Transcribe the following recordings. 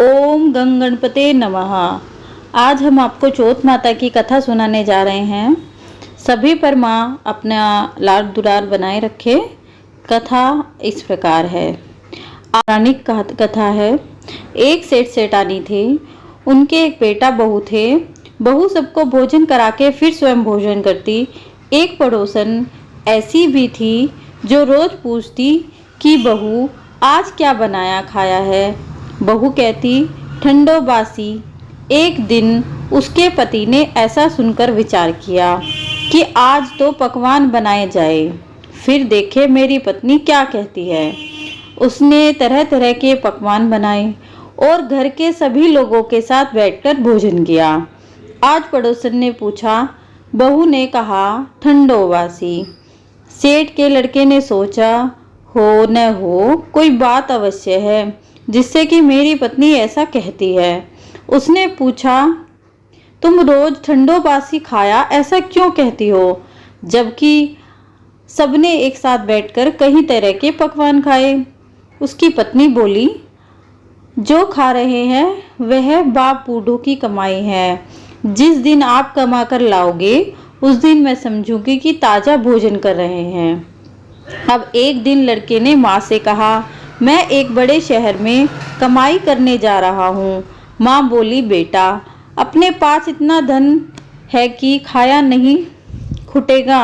ओम गंग गणपते नमः। आज हम आपको चौथ माता की कथा सुनाने जा रहे हैं। सभी पर माँ अपना लाड दुलार बनाए रखे। कथा इस प्रकार है। पौराणिक कथा है। एक सेठ सेठानी थे। उनके एक बेटा बहू थे। बहू सबको भोजन करा के फिर स्वयं भोजन करती। एक पड़ोसन ऐसी भी थी जो रोज पूछती कि बहू आज क्या बनाया खाया है। बहू कहती ठंडो बासी। एक दिन उसके पति ने ऐसा सुनकर विचार किया कि आज तो पकवान बनाए जाए, फिर देखे मेरी पत्नी क्या कहती है। उसने तरह तरह के पकवान बनाए और घर के सभी लोगों के साथ बैठकर भोजन किया। आज पड़ोसन ने पूछा, बहू ने कहा ठंडो बासी। सेठ के लड़के ने सोचा, हो न हो कोई बात अवश्य है जिससे कि मेरी पत्नी ऐसा कहती है। उसने पूछा, तुम रोज ठंडो बासी खाया ऐसा क्यों कहती हो, जबकि सबने एक साथ बैठकर कई तरह के पकवान खाए। उसकी पत्नी बोली, जो खा रहे हैं वह बाप बूढ़ों की कमाई है। जिस दिन आप कमा कर लाओगे उस दिन मैं समझूंगी कि ताजा भोजन कर रहे हैं। अब एक दिन लड़के ने माँ से कहा, मैं एक बड़े शहर में कमाई करने जा रहा हूँ। माँ बोली, बेटा अपने पास इतना धन है कि खाया नहीं खुटेगा।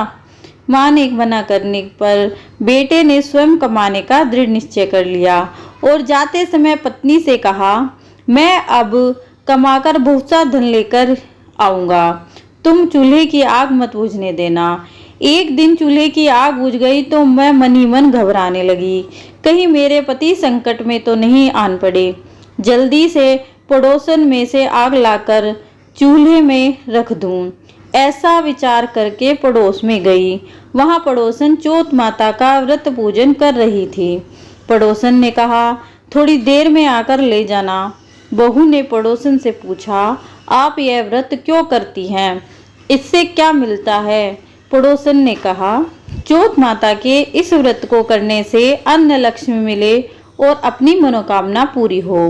माँ ने मना करने पर बेटे ने स्वयं कमाने का दृढ़ निश्चय कर लिया और जाते समय पत्नी से कहा, मैं अब कमाकर बहुत सा धन लेकर आऊँगा, तुम चूल्हे की आग मत बुझने देना। एक दिन चूल्हे की आग बुझ गई तो मैं मनी मन घबराने लगी, कहीं मेरे पति संकट में तो नहीं आन पड़े। जल्दी से पड़ोसन में से आग लाकर चूल्हे में रख दूं। ऐसा विचार करके पड़ोस में गई। वहां पड़ोसन चौथ माता का व्रत पूजन कर रही थी। पड़ोसन ने कहा, थोड़ी देर में आकर ले जाना। बहू ने पड़ोसन से पूछा, आप यह व्रत क्यों करती हैं, इससे क्या मिलता है। पड़ोसन ने कहा, चौथ माता के इस व्रत को करने से अन्न लक्ष्मी मिले और अपनी मनोकामना पूरी हो।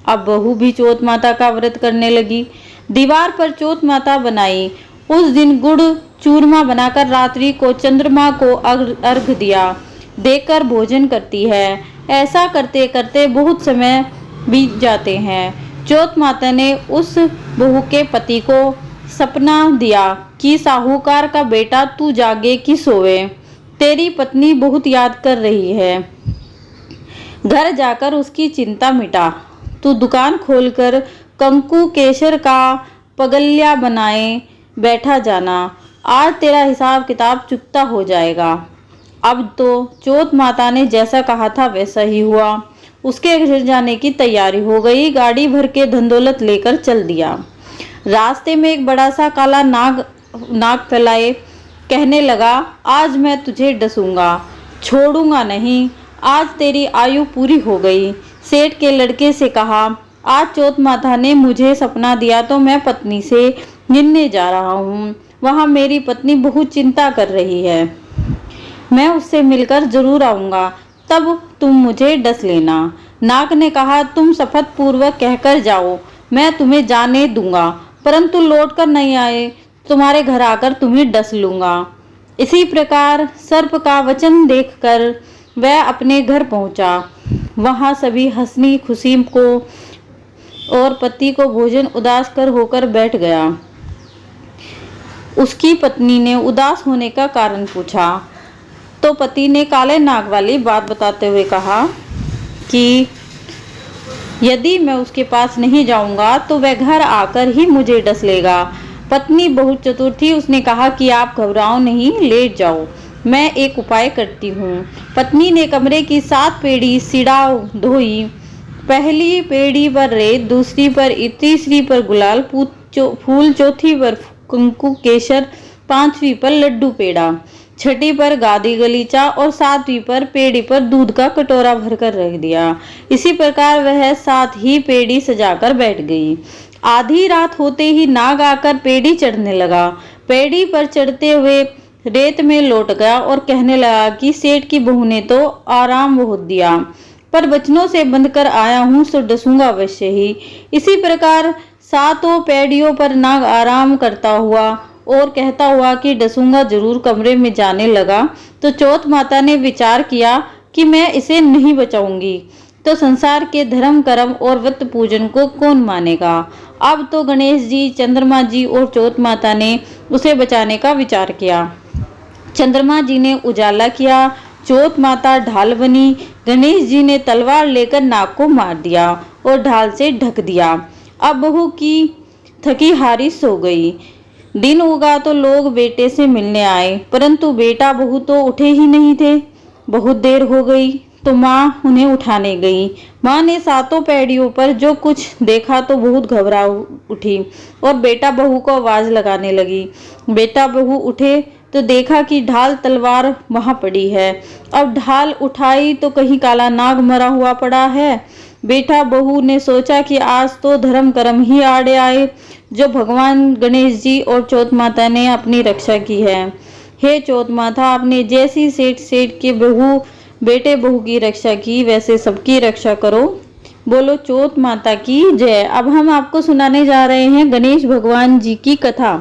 अब बहू भी चौथ माता का व्रत करने लगी। दीवार पर चौथ माता बनाई। उस दिन गुड़ चूरमा बनाकर रात्रि को चंद्रमा को अर्घ दिया देकर भोजन करती है। ऐसा करते करते बहुत समय बीत जाते हैं। चौथ माता ने उस बहू के पति को सपना दिया कि साहूकार का बेटा तू जागे कि सोवे, तेरी पत्नी बहुत याद कर रही है। घर जाकर उसकी चिंता मिटा। तू दुकान खोलकर कंकु केसर का पगलिया बनाए बैठा जाना। आज तेरा हिसाब किताब चुकता हो जाएगा। अब तो चौथ माता ने जैसा कहा था वैसा ही हुआ। उसके घर जाने की तैयारी हो गई। गाड़ी भर के धन दौलत लेकर चल दिया। रास्ते में एक बड़ा सा काला नाग फैलाए कहने लगा, आज मैं तुझे डसूंगा, छोड़ूंगा नहीं। आज तेरी आयु पूरी हो गई। सेठ के लड़के से कहा, आज चौथ माता ने मुझे सपना दिया तो मैं पत्नी से मिलने जा रहा हूँ। वहाँ मेरी पत्नी बहुत चिंता कर रही है। मैं उससे मिलकर जरूर आऊँगा, तब तुम मुझे डस लेना। नाग ने कहा, तुम शपथ पूर्वक कहकर जाओ, मैं तुम्हें जाने दूंगा, परंतु लौटकर नहीं आए तुम्हारे घर आकर तुम्हें डस लूंगा। इसी प्रकार सर्प का वचन देखकर वह अपने घर पहुंचा। वहां सभी हंसी खुशी को और पति को भोजन उदास कर होकर बैठ गया। उसकी पत्नी ने उदास होने का कारण पूछा तो पति ने काले नाग वाली बात बताते हुए कहा कि यदि मैं उसके पास नहीं जाऊंगा तो वह घर आकर ही मुझे डस लेगा। पत्नी बहुत चतुर थी। उसने कहा कि आप घबराओ नहीं, लेट जाओ, मैं एक उपाय करती हूँ। पत्नी ने कमरे की 7 पेड़ी सिड़ा धोई। पहली पेड़ी पर रेत, दूसरी पर तीसरी पर गुलाल फूल, चौथी पर कंकु केसर, 5वीं पर लड्डू पेड़ा, 6ठी पर गादी गलीचा और 7वीं पर पेड़ी पर दूध का कटोरा भरकर रख दिया। इसी प्रकार वह 7 ही पेड़ी सजाकर बैठ गई। आधी रात होते ही नाग आकर पेड़ी चढ़ने लगा। पेड़ी पर चढ़ते हुए रेत में लौट गया और कहने लगा कि सेठ की बहू ने तो आराम बहुत दिया, पर बचनों से बंध कर आया हूँ सो डसूंगा अवश्य ही। इसी प्रकार सातों पैड़ियों पर नाग आराम करता हुआ और कहता हुआ कि डसूंगा जरूर कमरे में जाने लगा तो चौथ माता ने विचार किया कि मैं इसे नहीं बचाऊंगी तो संसार के धर्म कर्म और व्रत पूजन को कौन मानेगा। अब तो गणेश जी, चंद्रमा जी और चौथ माता ने उसे बचाने का विचार किया। चंद्रमा जी ने उजाला किया, चौथ माता ढाल बनी, गणेश जी ने तलवार लेकर नाग को मार दिया और ढाल से ढक दिया। अब बहू की थकी हारी सो गई। दिन उगा तो लोग बेटे से मिलने आए, परंतु बेटा बहू तो उठे ही नहीं थे। बहुत देर हो गई तो माँ उन्हें उठाने गई। माँ ने सातों पैड़ियों पर जो कुछ देखा तो बहुत घबरा उठी और बेटा बहू को आवाज लगाने लगी। बेटा बहू उठे तो देखा कि ढाल तलवार वहां पड़ी है। अब ढाल उठाई तो कहीं काला नाग मरा हुआ पड़ा है। बेटा बहू ने सोचा कि आज तो धर्म कर्म ही आड़े आए, जो भगवान गणेश जी और चौथ माता ने अपनी रक्षा की है। हे चौथ माता, आपने जैसी सेठ के बेटे बहू की रक्षा की वैसे सबकी रक्षा करो। बोलो चौथ माता की जय। अब हम आपको सुनाने जा रहे हैं गणेश भगवान जी की कथा।